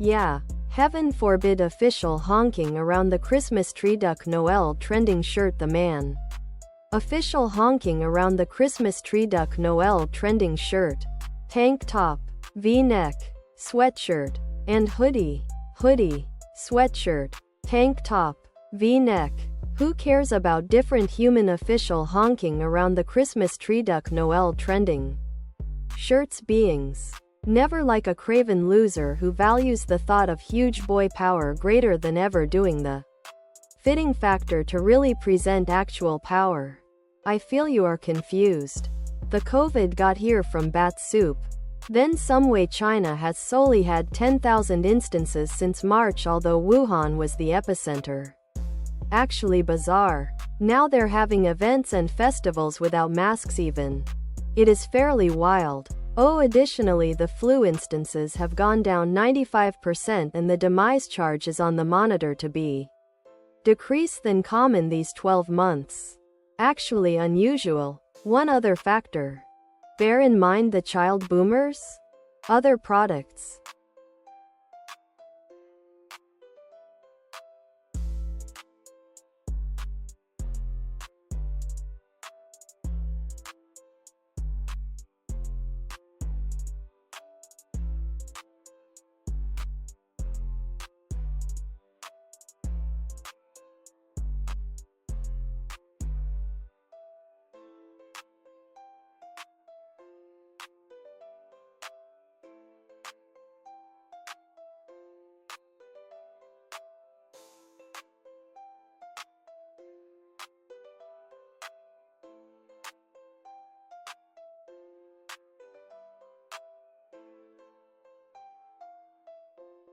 Yeah, heaven forbid official honking around the Christmas tree. Noel trending shirt. The man. Official honking around the Christmas tree. Noel trending shirt, tank top, V-neck, sweatshirt, and hoodie. Hoodie, sweatshirt, tank top, V-neck. Who cares about different human official honking around the Christmas tree. Noel trending shirts. Beings. Never like a craven loser who values the thought of huge boy power greater than ever doing the fitting factor to really present actual power. I feel you are confused. The COVID got here from bat soup. Then some way. China has solely had 10,000 instances since March, although Wuhan was the epicenter. Actually bizarre. Now they're having events and festivals without masks even. It is fairly wild. Oh, additionally, the flu instances have gone down 95% and the demise charge is on the monitor to be decreased than common these 12 months. Actually unusual. One other factor. Bear in mind the child boomers? Other products.